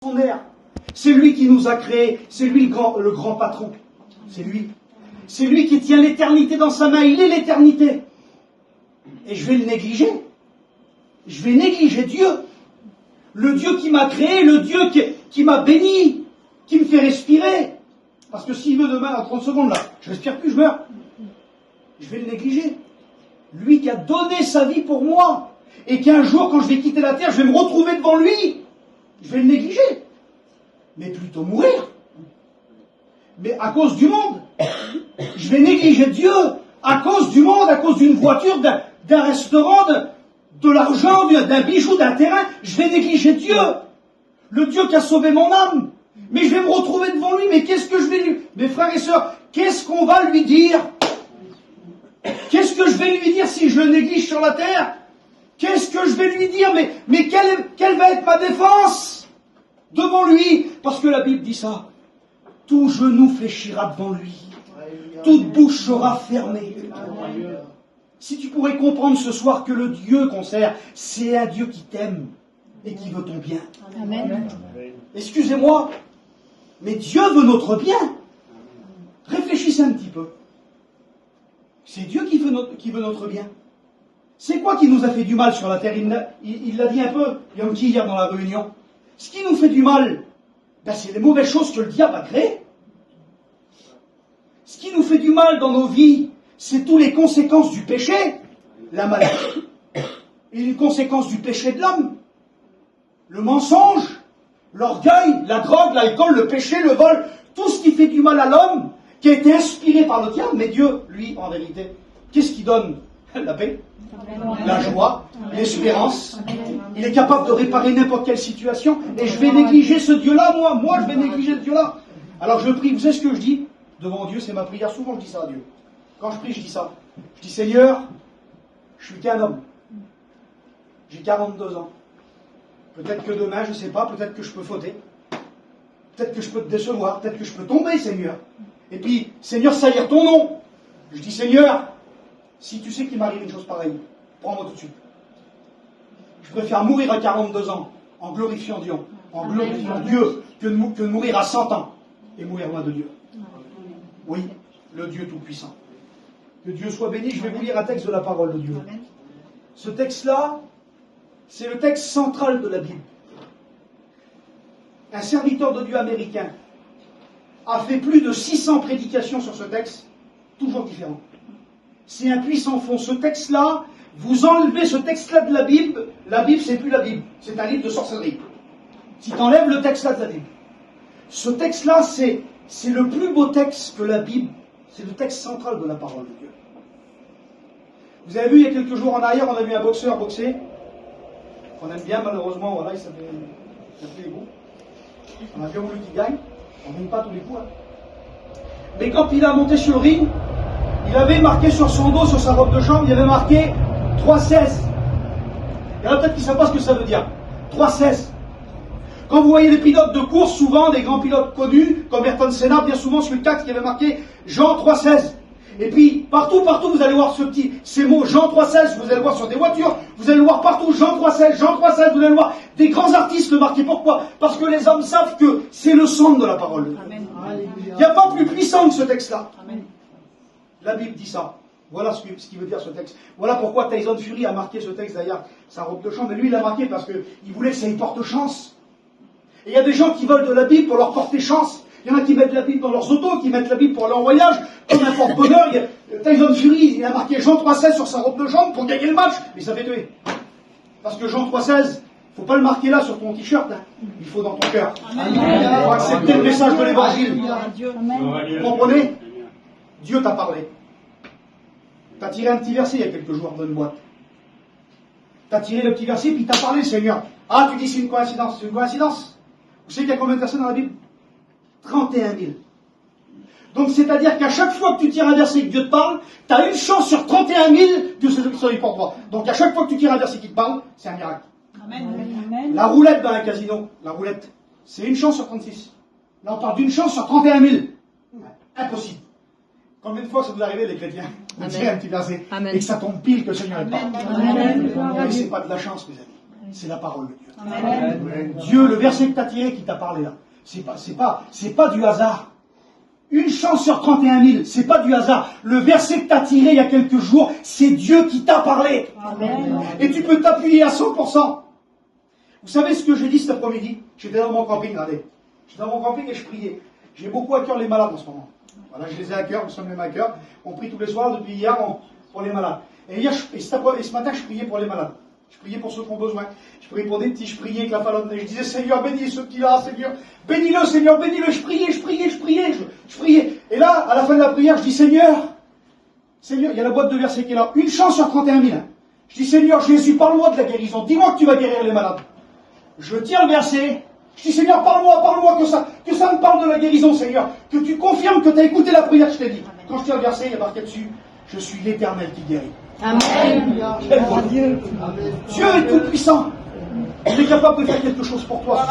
son air. C'est lui qui nous a créés, c'est lui le grand patron. C'est lui. C'est lui qui tient l'éternité dans sa main, il est l'éternité. Et je vais le négliger. Je vais négliger Dieu. Le Dieu qui m'a créé, le Dieu qui m'a béni, qui me fait respirer. Parce que s'il veut demain, dans 30 secondes, là, je respire plus, je meurs. Je vais le négliger. Lui qui a donné sa vie pour moi. Et qu'un jour, quand je vais quitter la terre, je vais me retrouver devant lui. Je vais le négliger. Mais plutôt mourir. Mais à cause du monde. Je vais négliger Dieu à cause du monde, à cause d'une voiture, d'un restaurant, de l'argent, d'un bijou, d'un terrain. Je vais négliger Dieu. Le Dieu qui a sauvé mon âme. Mais je vais me retrouver devant lui. Mais qu'est-ce que je vais lui... Mes frères et sœurs, qu'est-ce qu'on va lui dire? Qu'est-ce que je vais lui dire si je le néglige sur la terre? Qu'est-ce que je vais lui dire? Mais quelle va être ma défense devant lui? Parce que la Bible dit ça. Tout genou fléchira devant lui. Toute bouche sera fermée. Si tu pourrais comprendre ce soir que le Dieu qu'on sert, c'est un Dieu qui t'aime et qui veut ton bien. Amen. Excusez-moi, mais Dieu veut notre bien. Réfléchissez un petit peu. C'est Dieu qui veut notre bien. C'est quoi qui nous a fait du mal sur la terre? Il l'a dit un peu, Yom Ki, hier dans la réunion. Ce qui nous fait du mal, ben c'est les mauvaises choses que le diable a créées. Ce qui nous fait du mal dans nos vies, c'est toutes les conséquences du péché, la maladie, et les conséquences du péché de l'homme. Le mensonge, l'orgueil, la drogue, l'alcool, le péché, le vol, tout ce qui fait du mal à l'homme, qui a été inspiré par le diable, mais Dieu, lui, en vérité, qu'est-ce qu'il donne? La paix, la joie, l'espérance. Il est capable de réparer n'importe quelle situation, et je vais négliger ce Dieu-là, moi je vais négliger ce Dieu-là. Alors je prie, vous savez ce que je dis? Devant Dieu, c'est ma prière, souvent je dis ça à Dieu. Quand je prie, je dis ça. Je dis, Seigneur, je suis qu'un homme. J'ai 42 ans. Peut-être que demain, je ne sais pas, peut-être que je peux fauter. Peut-être que je peux te décevoir, peut-être que je peux tomber, Seigneur. Et puis, Seigneur, salir ton nom. Je dis, Seigneur, si tu sais qu'il m'arrive une chose pareille, prends-moi tout de suite. Je préfère mourir à 42 ans, en glorifiant Dieu, que de mourir à 100 ans, et mourir loin de Dieu. Oui, le Dieu Tout-Puissant. Que Dieu soit béni. Je vais vous lire un texte de la parole de Dieu. Ce texte-là, c'est le texte central de la Bible. Un serviteur de Dieu américain a fait plus de 600 prédications sur ce texte, toujours différents. C'est un puissant fond. Ce texte-là, vous enlevez ce texte-là de la Bible c'est plus la Bible, c'est un livre de sorcellerie. Si tu enlèves le texte-là de la Bible, ce texte-là, c'est le plus beau texte que la Bible, c'est le texte central de la parole de Dieu. Vous avez vu, il y a quelques jours en arrière, on a vu un boxeur boxer, qu'on aime bien malheureusement, voilà, il s'est pris les coups. On a bien voulu qu'il gagne, on ne gagne pas tous les coups. Hein. Mais quand il a monté sur le ring, il avait marqué sur son dos, sur sa robe de chambre, il avait marqué 3-16. Il y en a peut-être qui ne savent pas ce que ça veut dire. 3-16. Quand vous voyez les pilotes de course, souvent des grands pilotes connus, comme Ayrton Senna, bien souvent sur le casque, il y avait marqué Jean 3-16. Et puis, partout, vous allez voir ces mots, Jean 3-16, vous allez le voir sur des voitures, vous allez le voir partout, Jean 3-16, Jean 3-16, vous allez le voir. Des grands artistes le marquaient. Pourquoi? Parce que les hommes savent que c'est le centre de la parole de Dieu. Il n'y a pas plus puissant que ce texte-là. Amen. La Bible dit ça. Voilà ce qu'il veut dire ce texte. Voilà pourquoi Tyson Fury a marqué ce texte derrière sa robe de chambre. Mais lui, il l'a marqué parce qu'il voulait que ça y porte chance. Et il y a des gens qui veulent de la Bible pour leur porter chance. Il y en a qui mettent la Bible dans leurs autos, qui mettent la Bible pour aller en voyage, comme un porte-bonheur. Tyson Fury, il a marqué Jean 3,16 sur sa robe de chambre pour gagner le match, mais ça fait tuer. Parce que Jean 3,16, il ne faut pas le marquer là sur ton t-shirt, hein. Il faut dans ton cœur. Il faut accepter le message de l'évangile. Vous comprenez? Dieu t'a parlé. Tu as tiré un petit verset il y a quelques jours dans une boîte. Tu as tiré le petit verset, puis tu as parlé, Seigneur. Ah, tu dis c'est une coïncidence. C'est une coïncidence. Vous savez qu'il y a combien de versets dans la Bible? 31 000. Donc c'est-à-dire qu'à chaque fois que tu tires un verset et que Dieu te parle, tu as une chance sur 31 000 que ce soit pour toi. Donc à chaque fois que tu tires un verset qui te parle, c'est un miracle. Amen. Amen. La roulette dans un casino, la roulette, c'est une chance sur 36. Là on parle d'une chance sur 31 000. Impossible. Combien de fois ça vous arrive les chrétiens de tirer un petit verset et que ça tombe pile que le Seigneur est parle? Mais c'est pas de la chance, mes amis. C'est la parole de Dieu. Amen. Dieu, le verset que tu as tiré qui t'a parlé là, c'est pas du hasard. Une chance sur 31 000, c'est pas du hasard. Le verset que tu as tiré il y a quelques jours, c'est Dieu qui t'a parlé. Amen. Et tu peux t'appuyer à 100%. Vous savez ce que j'ai dit cet après-midi? J'étais dans mon camping, regardez. J'étais dans mon camping et je priais. J'ai beaucoup à cœur les malades en ce moment. Voilà, je les ai à cœur, nous sommes les à cœur. On prie tous les soirs depuis hier pour les malades. Et ce matin, je priais pour les malades. Je priais pour ceux qui ont besoin. Je priais pour des petits, je priais avec la fallonne. Je disais, Seigneur, bénis ce petit-là, Seigneur. Bénis-le, Seigneur, bénis-le. Je priais. Et là, à la fin de la prière, je dis, Seigneur, il y a la boîte de versets qui est là. Une chance sur 31 000. Je dis, Seigneur Jésus, parle-moi de la guérison. Dis-moi que tu vas guérir les malades. Je tire le verset. Je dis, Seigneur, parle-moi, que ça me parle de la guérison, Seigneur. Que tu confirmes que tu as écouté la prière que je t'ai dit. Quand je tire le verset, il y a marqué dessus, je suis l'Éternel qui guérit. Amen. Dieu est tout puissant. Il est capable de faire quelque chose pour toi.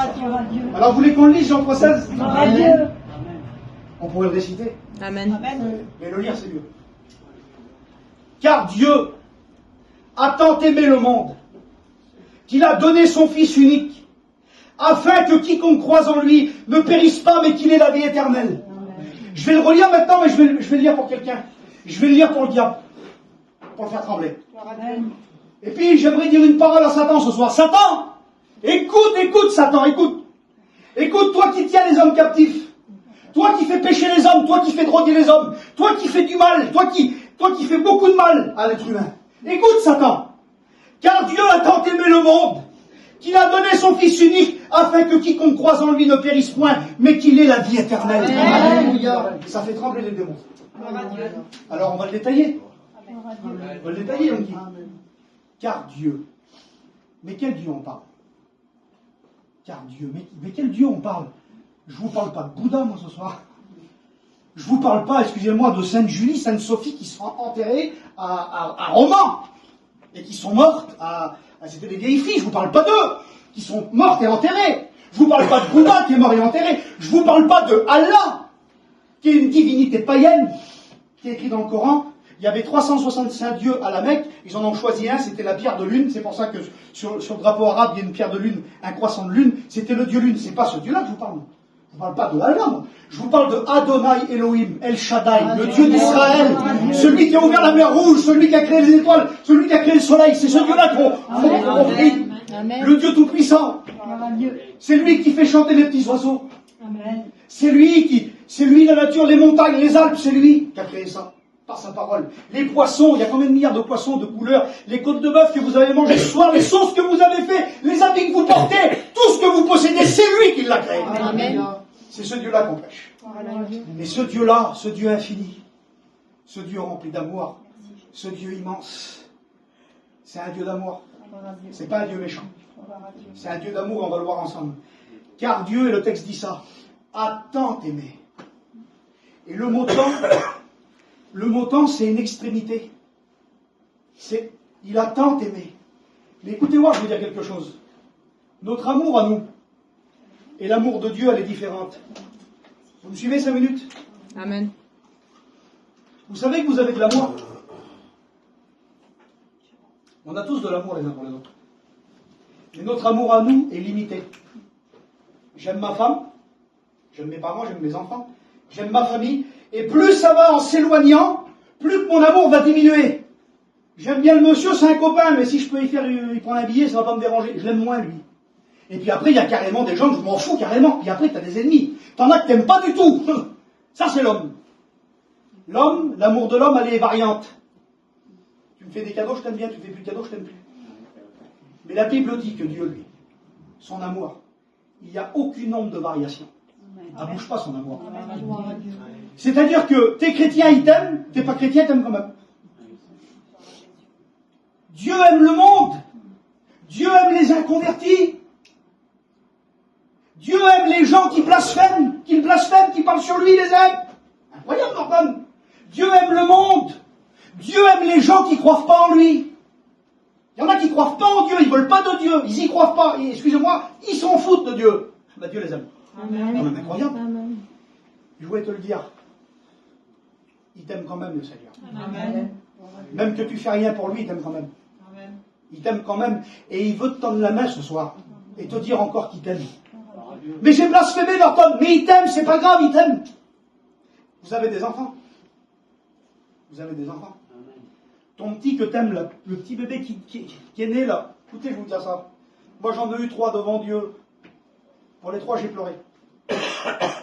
Alors, vous voulez qu'on le lise, Jean 3,16? Amen. On pourrait le réciter. Amen. Mais le lire, c'est mieux. Car Dieu a tant aimé le monde qu'il a donné son Fils unique, afin que quiconque croise en lui ne périsse pas, mais qu'il ait la vie éternelle. Je vais le relire maintenant, mais je vais le lire pour quelqu'un. Je vais le lire pour le diable, pour le faire trembler. Et puis, j'aimerais dire une parole à Satan ce soir. Satan, écoute, Satan, écoute. Écoute, toi qui tiens les hommes captifs. Toi qui fais pécher les hommes, toi qui fais droguer les hommes. Toi qui fais du mal, toi qui fais beaucoup de mal à l'être humain. Écoute, Satan. Car Dieu a tant aimé le monde qu'il a donné son Fils unique afin que quiconque croise en lui ne périsse point, mais qu'il ait la vie éternelle. Alléluia. Ça fait trembler les démons. Alors on va le détailler. On va le détailler, on dit. Car Dieu. Mais quel Dieu on parle? Car Dieu. Mais quel Dieu on parle? Je ne vous parle pas de Bouddha, moi, ce soir. Je ne vous parle pas, excusez-moi, de Sainte Julie, Sainte Sophie, qui sont enterrées à Romans. Et qui sont mortes c'était des vieilles filles, je ne vous parle pas d'eux, qui sont mortes et enterrées. Je ne vous parle pas de Bouddha, qui est mort et enterré. Je ne vous parle pas de Allah, qui est une divinité païenne, qui est écrit dans le Coran. Il y avait 365 dieux à la Mecque, ils en ont choisi un, c'était la pierre de lune. C'est pour ça que sur le drapeau arabe, il y a une pierre de lune, un croissant de lune. C'était le dieu lune, c'est pas ce dieu-là que je vous parle. Je ne vous parle pas de Allah, moi. Je vous parle de Adonai Elohim, El Shaddai, le Dieu d'Israël, celui qui a ouvert la mer Rouge, celui qui a créé les étoiles, celui qui a créé le soleil. C'est ce Dieu-là qu'on prie. Le Dieu tout-puissant. C'est lui qui fait chanter les petits oiseaux. C'est lui la nature, les montagnes, les Alpes, c'est lui qui a créé ça, par sa parole. Les poissons, il y a combien de milliards de poissons de couleurs, les côtes de bœuf que vous avez mangées ce soir, les sauces que vous avez fait, les habits que vous portez, tout ce que vous possédez, c'est lui qui l'a créé. Amen. C'est ce Dieu-là qu'on prêche. Et ce Dieu-là, ce Dieu infini, ce Dieu rempli d'amour, ce Dieu immense, c'est un Dieu d'amour. C'est pas un Dieu méchant. C'est un Dieu d'amour, on va le voir ensemble. Car Dieu, et le texte dit ça, a tant aimé. Et le mot tant, c'est une extrémité. Il a tant aimé. Mais écoutez-moi, je vais dire quelque chose. Notre amour à nous et l'amour de Dieu, elle est différente. Vous me suivez 5 minutes? Amen. Vous savez que vous avez de l'amour? On a tous de l'amour les uns pour les autres. Mais notre amour à nous est limité. J'aime ma femme, j'aime mes parents, j'aime mes enfants, j'aime ma famille, et plus ça va en s'éloignant, plus mon amour va diminuer. J'aime bien le monsieur, c'est un copain, mais si je peux il prend un billet, ça va pas me déranger. Je l'aime moins, lui. Et puis après, il y a carrément des gens que je m'en fous carrément. Puis après, tu as des ennemis. T'en as que t'aimes pas du tout. Ça, c'est l'homme. L'homme, l'amour de l'homme, elle est variante. Tu me fais des cadeaux, je t'aime bien. Tu me fais plus de cadeaux, je t'aime plus. Mais la Bible dit que Dieu, lui, son amour, il n'y a aucun nombre de variations. Ça ne bouge pas son amour. C'est-à-dire que t'es chrétien, il t'aime. T'es pas chrétien, il t'aime quand même. Dieu aime le monde. Dieu aime les inconvertis. Dieu aime les gens qui blasphèment, qui parlent sur lui, il les aime. Incroyable, Norton. Dieu aime le monde. Dieu aime les gens qui ne croient pas en lui. Il y en a qui ne croient pas en Dieu, ils ne veulent pas de Dieu, ils n'y croient pas. Excusez-moi, ils s'en foutent de Dieu. Ben, Dieu les aime. Amen. C'est quand même incroyable. Amen. Je voulais te le dire. Il t'aime quand même, le Seigneur. Amen. Même que tu fais rien pour lui, il t'aime quand même. Amen. Il t'aime quand même. Et il veut te tendre la main ce soir. Et te dire encore qu'il t'aime. Mais j'ai blasphémé leur tonne. Mais il t'aime, c'est pas grave, il t'aime. Vous avez des enfants? Vous avez des enfants? Ton petit que t'aimes, là, le petit bébé qui est né là. Écoutez, je vous dis ça. Moi j'en ai eu 3 devant Dieu. Pour les 3, j'ai pleuré.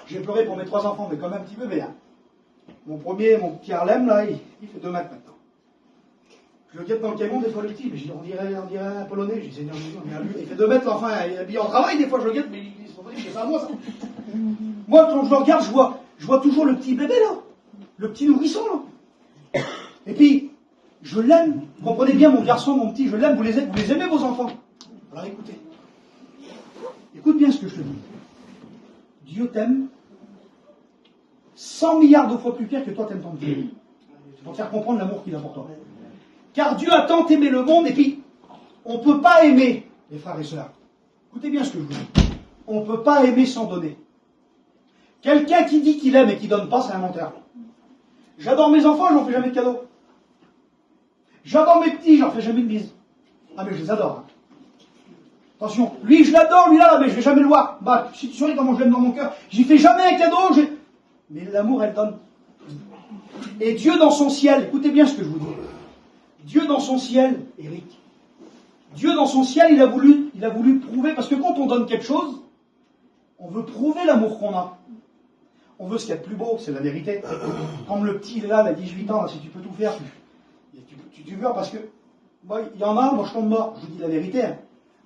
J'ai pleuré pour mes 3 enfants, mais comme un petit bébé. Hein. Mon premier, mon petit Harlem, là, il fait 2 mètres maintenant. Je le guette dans le camion, des fois le petit, mais je dis, on dirait un Polonais. Je dis, Seigneur Jésus, on dirait lui. Il fait 2 mètres, l'enfant, il est habillé en travail, des fois je le guette, mais c'est pas moi ça. Moi, quand je le regarde, je vois toujours le petit bébé là. Le petit nourrisson là. Et puis, je l'aime. Vous comprenez bien, mon garçon, mon petit, je l'aime. Vous les aimez, vos enfants? Alors écoutez. Écoute bien ce que je te dis. Dieu t'aime 100 milliards de fois plus clair que toi t'aimes ton Dieu. C'est pour te faire comprendre l'amour qu'il a pour toi. Car Dieu a tant aimé le monde, et puis, on ne peut pas aimer, les frères et sœurs. Écoutez bien ce que je vous dis. On ne peut pas aimer sans donner. Quelqu'un qui dit qu'il aime et qui ne donne pas, c'est un menteur. J'adore mes enfants, je n'en fais jamais de cadeau. J'adore mes petits, je leur fais jamais de bise. Ah mais je les adore. Hein. Attention, lui je l'adore, lui là, mais je vais jamais le voir. Bah, si tu saurais comment je l'aime dans mon cœur, j'y fais jamais un cadeau. Mais l'amour, elle donne. Et Dieu dans son ciel, écoutez bien ce que je vous dis. Dieu dans son ciel, Eric, Dieu dans son ciel, il a voulu prouver, parce que quand on donne quelque chose, on veut prouver l'amour qu'on a. On veut ce qu'il y a de plus beau, c'est la vérité. Comme le petit, il est là, il a 18 ans, là, si tu peux tout faire, tu veux, parce que, moi, il y en a, moi je tombe mort, je vous dis la vérité. Hein.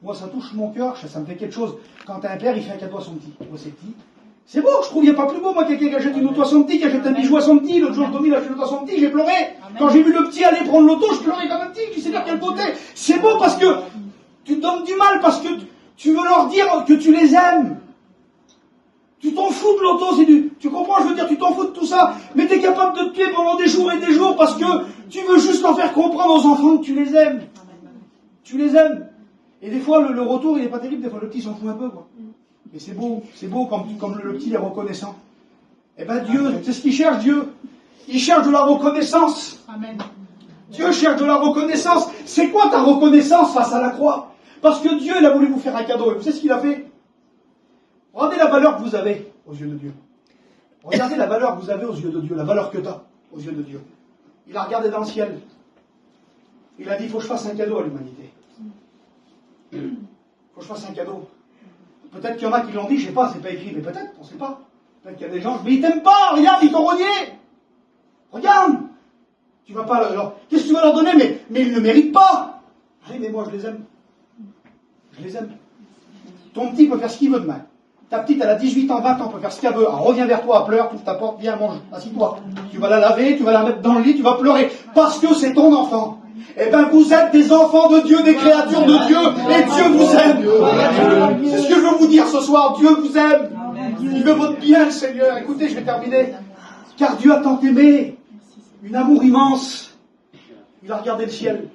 Moi ça touche mon cœur, ça me fait quelque chose. Quand un père, il fait un cadeau à son petit. Moi c'est petit. C'est beau, je trouve, il n'y a pas plus beau, moi, quelqu'un qui achète une auto à son petit, qui achète un bijou à son petit. L'autre jour, Tommy, il a acheté une auto à son petit, j'ai pleuré. Amen. Quand j'ai vu le petit aller prendre l'auto, je pleurais comme un petit, tu sais dire quelle beauté. C'est beau parce que tu te donnes du mal, parce que tu veux leur dire que tu les aimes. Tu t'en fous de l'auto, tu comprends, je veux dire, tu t'en fous de tout ça, mais tu es capable de te tuer pendant des jours et des jours parce que tu veux juste leur faire comprendre aux enfants que tu les aimes. Tu les aimes. Et des fois, le retour, il n'est pas terrible, des fois, le petit s'en fout un peu, quoi. Mais c'est beau comme le petit est reconnaissant. Eh bien, Dieu, c'est ce qu'il cherche, Dieu. Il cherche de la reconnaissance. Amen. Dieu cherche de la reconnaissance. C'est quoi ta reconnaissance face à la croix? Parce que Dieu, il a voulu vous faire un cadeau. Et vous savez ce qu'il a fait? Regardez la valeur que vous avez aux yeux de Dieu. Regardez la valeur que vous avez aux yeux de Dieu, la valeur que tu as aux yeux de Dieu. Il a regardé dans le ciel. Il a dit, il faut que je fasse un cadeau à l'humanité. Il faut que je fasse un cadeau. Peut-être qu'il y en a qui l'ont dit, je ne sais pas, c'est pas écrit, mais peut-être, on ne sait pas. Peut-être qu'il y a des gens, mais ils t'aiment pas, regarde, ils t'ont renié. Regarde. Tu vas pas leur... Qu'est-ce que tu vas leur donner? Mais ils ne méritent pas. Allez, mais moi je les aime. Je les aime. Ton petit peut faire ce qu'il veut demain. Ta petite, elle a 18 ans, 20 ans, peut faire ce qu'elle veut. Elle revient vers toi, elle pleure, ouvre ta porte, viens, mange, assis-toi. Tu vas la laver, tu vas la mettre dans le lit, tu vas pleurer. Parce que c'est ton enfant. Eh bien, vous êtes des enfants de Dieu, des créatures de Dieu, et Dieu vous aime. C'est ce que je veux vous dire ce soir. Dieu vous aime. Il veut votre bien, le Seigneur. Écoutez, je vais terminer. Car Dieu a tant aimé. Une amour immense. Il a regardé le ciel.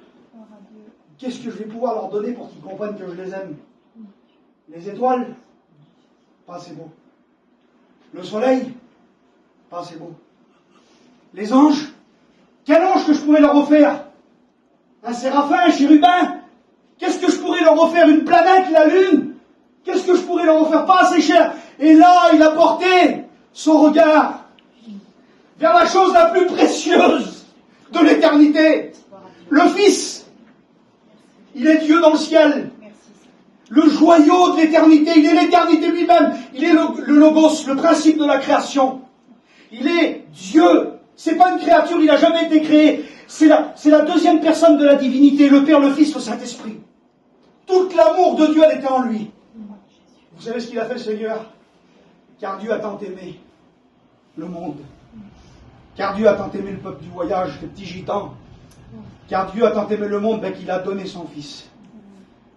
Qu'est-ce que je vais pouvoir leur donner pour qu'ils comprennent que je les aime? Les étoiles? Pas assez beau. Le soleil? Pas assez beau. Les anges? Quel ange que je pourrais leur offrir? Un séraphin, un chérubin? Qu'est-ce que je pourrais leur offrir? Une planète, la lune? Qu'est-ce que je pourrais leur offrir? Pas assez cher. Et là, il a porté son regard vers la chose la plus précieuse de l'éternité. Le Fils. Il est Dieu dans le ciel. Le joyau de l'éternité. Il est l'éternité lui-même. Il est le logos, le principe de la création. Il est Dieu. C'est pas une créature, il n'a jamais été créé. C'est la deuxième personne de la divinité, le Père, le Fils, le Saint-Esprit. Tout l'amour de Dieu, elle était en lui. Vous savez ce qu'il a fait, le Seigneur? Car Dieu a tant aimé le monde. Car Dieu a tant aimé le peuple du voyage, les petits gitans. Car Dieu a tant aimé le monde qu'il a donné son Fils.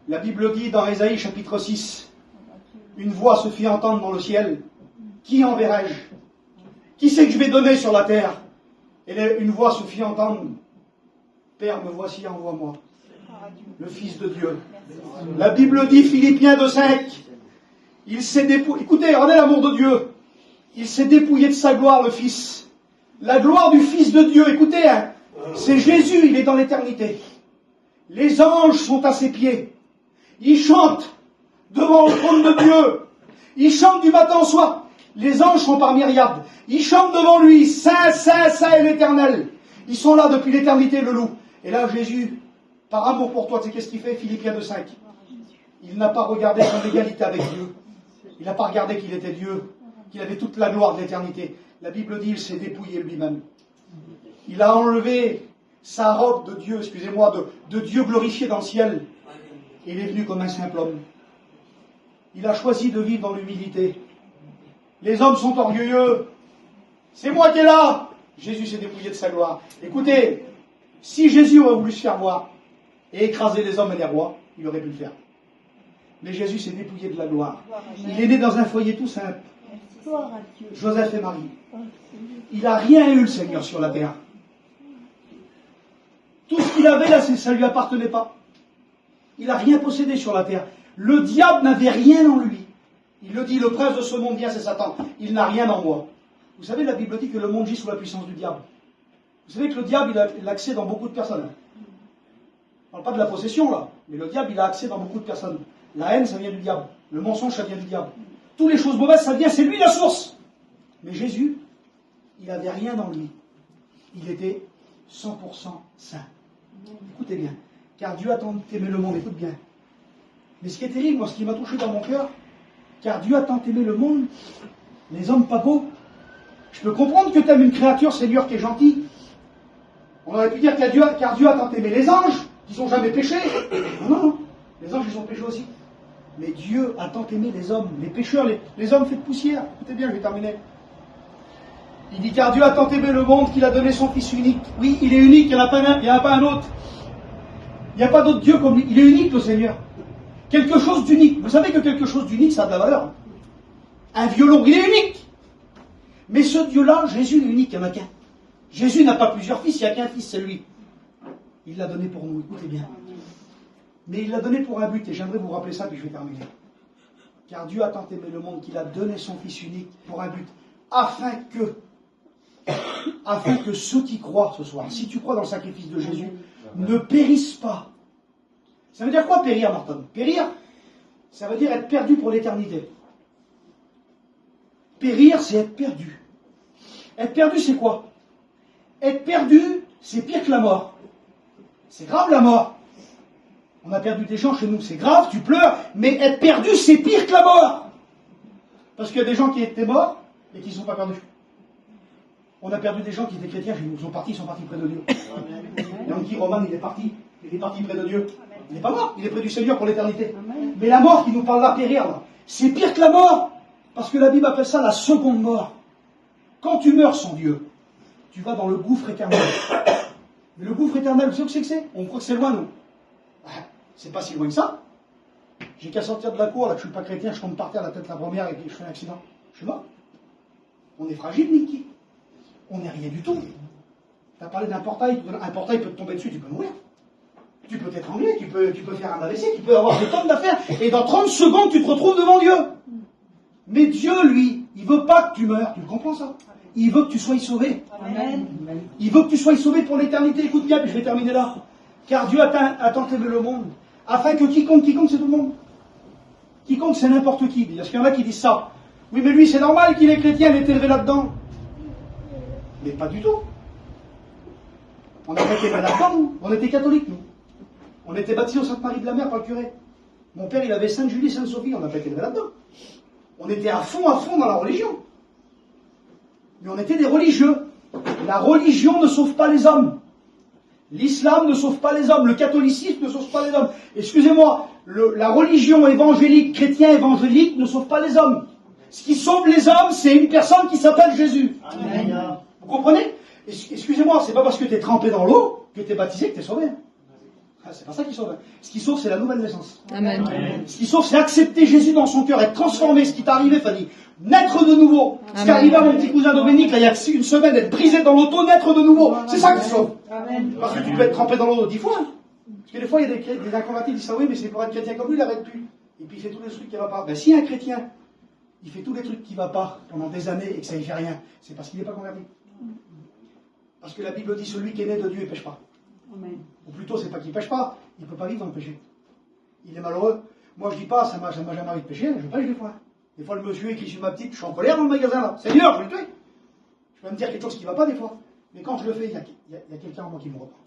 La Bible dit dans Ésaïe chapitre 6, une voix se fit entendre dans le ciel. Qui enverrai-je? Qui c'est que je vais donner sur la terre? Et une voix se fit entendre. Père, me voici, envoie-moi. Le Fils de Dieu. La Bible dit, Philippiens 2,5, il s'est dépouillé. Écoutez, regardez l'amour de Dieu. Il s'est dépouillé de sa gloire, le Fils. La gloire du Fils de Dieu, écoutez, hein, c'est Jésus, il est dans l'éternité. Les anges sont à ses pieds. Ils chantent devant le trône de Dieu. Ils chantent du matin au soir. Les anges sont par myriades. Ils chantent devant lui. Saint, Saint, Saint est l'Éternel. Ils sont là depuis l'éternité, le loup. Et là, Jésus, par amour pour toi, tu sais qu'est-ce qu'il fait? Philippiens 2,5. Il n'a pas regardé son égalité avec Dieu. Il n'a pas regardé qu'il était Dieu, qu'il avait toute la gloire de l'éternité. La Bible dit, il s'est dépouillé lui-même. Il a enlevé sa robe de Dieu, excusez-moi, de Dieu glorifié dans le ciel. Et il est venu comme un simple homme. Il a choisi de vivre dans l'humilité. Les hommes sont orgueilleux. C'est moi qui est là. Jésus s'est dépouillé de sa gloire. Écoutez, si Jésus aurait voulu se faire voir et écraser les hommes et les rois, il aurait pu le faire. Mais Jésus s'est dépouillé de la gloire. Il est né dans un foyer tout simple. Joseph et Marie. Il n'a rien eu, le Seigneur, sur la terre. Tout ce qu'il avait là, ça ne lui appartenait pas. Il n'a rien possédé sur la terre. Le diable n'avait rien en lui. Il le dit, le prince de ce monde vient, c'est Satan. Il n'a rien en moi. Vous savez, la Bible dit que le monde gît sous la puissance du diable. Vous savez que le diable, il a l'accès dans beaucoup de personnes. On ne parle pas de la possession, là. Mais le diable, il a accès dans beaucoup de personnes. La haine, ça vient du diable. Le mensonge, ça vient du diable. Toutes les choses mauvaises, ça vient, c'est lui la source. Mais Jésus, il n'avait rien en lui. Il était 100% saint. Écoutez bien. Car Dieu a tant aimé le monde, écoute bien. Mais ce qui est terrible, moi, ce qui m'a touché dans mon cœur, car Dieu a tant aimé le monde, les hommes pas beaux. Je peux comprendre que tu aimes une créature, Seigneur, qui est gentille. On aurait pu dire car Dieu a tant aimé les anges, qui n'ont jamais péché. Non, non, non. Les anges, ils ont péché aussi. Mais Dieu a tant aimé les hommes, les pécheurs, les hommes faits de poussière. Écoutez bien, je vais terminer. Il dit car Dieu a tant aimé le monde qu'il a donné son Fils unique. Oui, il est unique, il n'y en a pas un autre. Il n'y a pas d'autre Dieu comme lui. Il est unique, le Seigneur. Quelque chose d'unique. Vous savez que quelque chose d'unique, ça a de la valeur. Un violon, il est unique. Mais ce Dieu-là, Jésus, est unique, il n'y en a qu'un. Jésus n'a pas plusieurs fils, il n'y a qu'un fils, c'est lui. Il l'a donné pour nous, écoutez bien. Mais il l'a donné pour un but, et j'aimerais vous rappeler ça, puis je vais terminer. Car Dieu a tant aimé le monde qu'il a donné son Fils unique pour un but, afin que ceux qui croient ce soir, si tu crois dans le sacrifice de Jésus, ne périssent pas. Ça veut dire quoi périr, Martin? Périr, ça veut dire être perdu pour l'éternité. Périr, c'est être perdu. Être perdu, c'est quoi? Être perdu, c'est pire que la mort. C'est grave la mort. On a perdu des gens chez nous, c'est grave, tu pleures, mais être perdu, c'est pire que la mort. Parce qu'il y a des gens qui étaient morts et qui ne sont pas perdus. On a perdu des gens qui étaient chrétiens chez nous, ils sont partis près de Dieu. Yankee Roman, il est parti près de Dieu. Il n'est pas mort, il est près du Seigneur pour l'éternité. Mais la mort qui nous parle là, périr, là, c'est pire que la mort. Parce que la Bible appelle ça la seconde mort. Quand tu meurs sans Dieu, tu vas dans le gouffre éternel. Mais le gouffre éternel, vous savez ce que c'est? On croit que c'est loin, nous. C'est pas si loin que ça. J'ai qu'à sortir de la cour, là, que je ne suis pas chrétien, je tombe par terre la tête la première et je fais un accident. Je suis mort. On est fragile, Nicky. On n'est rien du tout. Tu as parlé d'un portail, un portail peut te tomber dessus, tu peux mourir. Tu peux t'étrangler, tu peux faire un AVC, tu peux avoir des tonnes d'affaires, et dans 30 secondes, tu te retrouves devant Dieu. Mais Dieu, lui, il veut pas que tu meurs, tu le comprends ça? Il veut que tu sois sauvé. Amen. Il veut que tu sois sauvé pour l'éternité. Écoute bien, puis je vais terminer là. Car Dieu a tant aimé le monde, afin que quiconque c'est tout le monde. Quiconque c'est n'importe qui. Parce qu'il y en a qui disent ça. Oui, mais lui, c'est normal qu'il est chrétien, il est élevé là-dedans. Mais pas du tout. On n'a pas été élevé là-dedans, nous. On était catholiques, nous. On était baptisés au Sainte-Marie de la Mer par le curé. Mon père, il avait Sainte-Julie, Sainte-Sophie, on n'a pas été élevé là-dedans. On était à fond dans la religion. Mais on était des religieux. La religion ne sauve pas les hommes. L'islam ne sauve pas les hommes. Le catholicisme ne sauve pas les hommes. Excusez-moi, la religion évangélique, chrétien évangélique, ne sauve pas les hommes. Ce qui sauve les hommes, c'est une personne qui s'appelle Jésus. Amen. Vous comprenez? Excusez-moi, c'est pas parce que tu es trempé dans l'eau que tu es baptisé que tu es sauvé. C'est pas ça qui sauve. Ce qui sauve, c'est la nouvelle naissance. Amen. Ce qui sauve, c'est accepter Jésus dans son cœur, être transformé. Ce qui t'est arrivé, Fanny, naître de nouveau. Ce qui est arrivé à mon petit cousin Dominique, là, il y a une semaine, être brisé dans l'auto, naître de nouveau. C'est ça qui sauve. Amen. Parce que tu peux être trempé dans l'eau 10 fois. Parce que des fois, il y a des inconvertis qui disent ça, oui, mais c'est pour être chrétien comme lui, il n'arrête plus. Et puis il fait tous les trucs qui ne vont pas. Ben, si un chrétien, il fait tous les trucs qui ne vont pas pendant des années et que ça ne fait rien, c'est parce qu'il n'est pas converti. Parce que la Bible dit celui qui est né de Dieu, il ne pêche pas. Amen. Ou plutôt, c'est pas qu'il ne pêche pas, il ne peut pas vivre dans le péché. Il est malheureux. Moi, je dis pas, ça m'a jamais arrivé de pécher, je pêche des fois. Des fois, le monsieur écrit sur ma petite, je suis en colère dans le magasin là. Seigneur, je vais le tuer. Je peux me dire quelque chose qui ne va pas des fois. Mais quand je le fais, il y a quelqu'un en moi qui me reprend.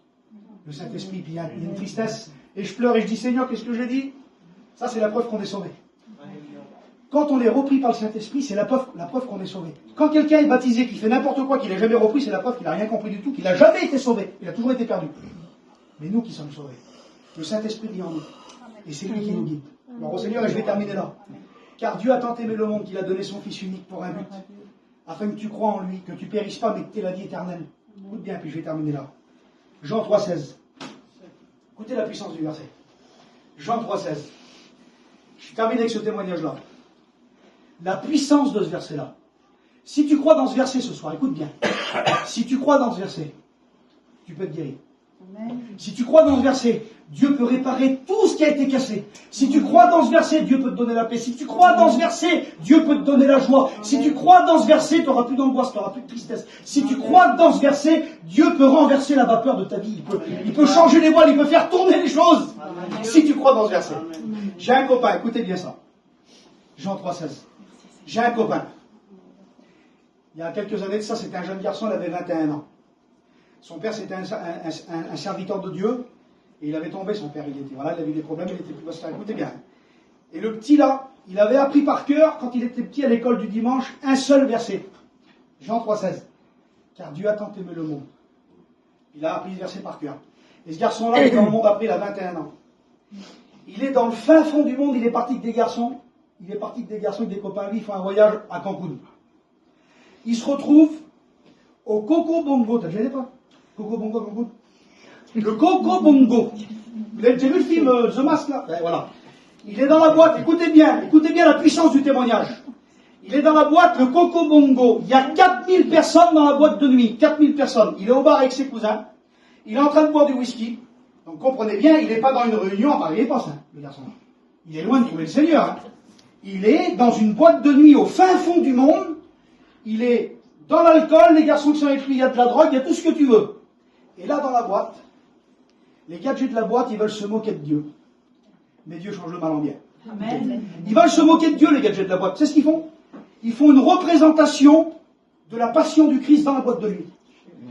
Le Saint-Esprit, puis il y a une tristesse. Et je pleure et je dis, Seigneur, qu'est-ce que j'ai dit? Ça, c'est la preuve qu'on est sauvé. Quand on est repris par le Saint-Esprit, c'est la preuve qu'on est sauvé. Quand quelqu'un est baptisé, qui fait n'importe quoi, qu'il n'est jamais repris, c'est la preuve qu'il n'a rien compris du tout, qu'il n'a jamais été sauvé. Il a toujours été perdu. Mais nous qui sommes sauvés, le Saint-Esprit vit en nous. Et c'est lui qui nous guide. Alors, au Seigneur, et je vais terminer là. Car Dieu a tant aimé le monde qu'il a donné son Fils unique pour un but, afin que tu crois en lui, que tu périsses pas, mais que tu aies la vie éternelle. Écoute bien, puis je vais terminer là. Jean 3,16. Écoutez la puissance du verset. Jean 3,16. Je termine avec ce témoignage-là. La puissance de ce verset-là. Si tu crois dans ce verset ce soir, écoute bien. Si tu crois dans ce verset, tu peux être guéri. Amen. Si tu crois dans ce verset, Dieu peut réparer tout ce qui a été cassé. Si tu crois dans ce verset, Dieu peut te donner la paix. Si tu crois dans ce verset, Dieu peut te donner la joie. Si tu crois dans ce verset, tu n'auras plus d'angoisse, tu n'auras plus de tristesse. Si tu crois dans ce verset, Dieu peut renverser la vapeur de ta vie. Il peut changer les voiles, il peut faire tourner les choses. Si tu crois dans ce verset. J'ai un copain, écoutez bien ça. Jean 3,16. J'ai un copain. Il y a quelques années de ça, c'était un jeune garçon, il avait 21 ans. Son père, c'était un serviteur de Dieu, et il avait tombé, son père, il avait des problèmes, il était plus pasteur. Écoutez bien. Et le petit là, il avait appris par cœur, quand il était petit à l'école du dimanche, un seul verset. Jean 3,16. Car Dieu a tant aimé le monde. Il a appris ce verset par cœur. Et ce garçon-là, il est dans le monde après, il a 21 ans. Il est dans le fin fond du monde, il est parti avec des garçons. Il est parti avec des garçons, avec des copains, lui, ils font un voyage à Cancun. Il se retrouve au Coco Bongo. T'as déjà vu pas? Coco Bongo, Cancun. Le Coco Bongo. Vous avez déjà vu le film The Mask là? Voilà. Il est dans la boîte, écoutez bien la puissance du témoignage. Il est dans la boîte, le Coco Bongo. Il y a 4000 personnes dans la boîte de nuit. 4000 personnes. Il est au bar avec ses cousins. Il est en train de boire du whisky. Donc comprenez bien, il n'est pas dans une réunion, enfin, il n'est pas ça, le garçon. Il est loin de trouver le Seigneur. Hein. Il est dans une boîte de nuit au fin fond du monde. Il est dans l'alcool, les garçons qui sont avec lui, il y a de la drogue, il y a tout ce que tu veux. Et là, dans la boîte, les gadgets de la boîte, ils veulent se moquer de Dieu. Mais Dieu change le mal en bien. Amen. Ils veulent se moquer de Dieu, les gadgets de la boîte. C'est ce qu'ils font. Ils font une représentation de la passion du Christ dans la boîte de nuit.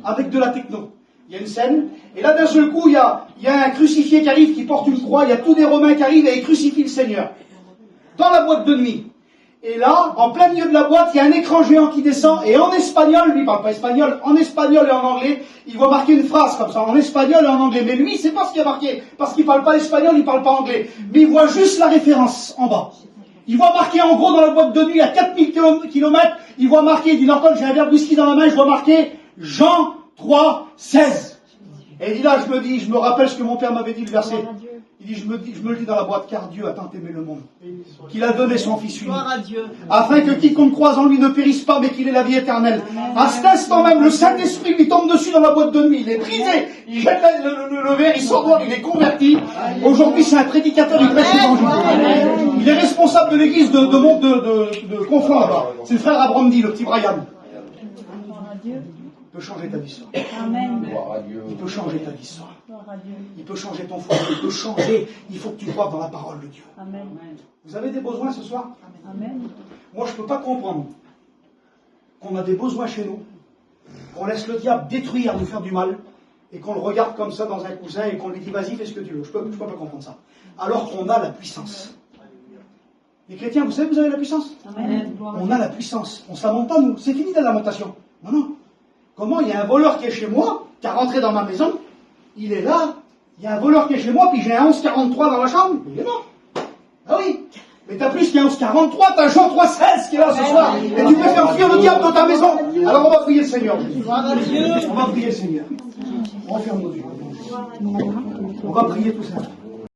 Avec de la techno. Il y a une scène, et là d'un seul coup, il y a un crucifié qui arrive, qui porte une croix, il y a tous des Romains qui arrivent et ils crucifient le Seigneur. Dans la boîte de nuit. Et là, en plein milieu de la boîte, il y a un écran géant qui descend, et en espagnol, lui il parle pas espagnol, en espagnol et en anglais, il voit marquer une phrase comme ça, en espagnol et en anglais. Mais lui, il sait pas ce qu'il y a marqué, parce qu'il parle pas espagnol, il parle pas anglais. Mais il voit juste la référence en bas. Il voit marqué en gros dans la boîte de nuit, à 4000 km, il voit marqué, il dit, Norton, j'ai un verre de whisky dans la main, je vois marqué Jean 3,16. Et il dit là, je me rappelle ce que mon père m'avait dit, le verset. Il dit, je me le dis dans la boîte, car Dieu a tant aimé le monde, qu'il a donné son Fils unique, afin que quiconque croise en lui ne périsse pas, mais qu'il ait la vie éternelle. À cet instant même, le Saint-Esprit lui tombe dessus dans la boîte de nuit, il est brisé, il jette le verre, il s'endort, il est converti. Aujourd'hui, c'est un prédicateur, il prêche l'évangile. Il est responsable de l'église de Conflans là-bas. C'est le frère Abramdi, le petit Brian. Il peut changer ta vie. Amen. Il peut changer ta vie. Il peut changer ton foyer. Il peut changer. Il faut que tu crois dans la parole de Dieu. Amen. Vous avez des besoins ce soir? Amen. Moi, je ne peux pas comprendre qu'on a des besoins chez nous, qu'on laisse le diable détruire, nous faire du mal, et qu'on le regarde comme ça dans un coussin et qu'on lui dit vas-y, fais ce que tu veux. Je ne peux pas comprendre ça. Alors qu'on a la puissance. Les chrétiens, vous savez que vous avez la puissance? Amen. On a la puissance. On ne se lamente pas, nous. C'est fini de la lamentation. Non, non. Comment il y a un voleur qui est chez moi, qui a rentré dans ma maison, il est là, il y a un voleur qui est chez moi, puis j'ai un 1143 dans la chambre, il est mort. Ah oui, mais t'as plus qu'un 1143, t'as Jean 3,16 qui est là ce soir, et tu peux faire fuir le diable dans ta maison. Alors on va prier le Seigneur. On va prier le Seigneur. On va faire nos yeux. On va prier tout ça.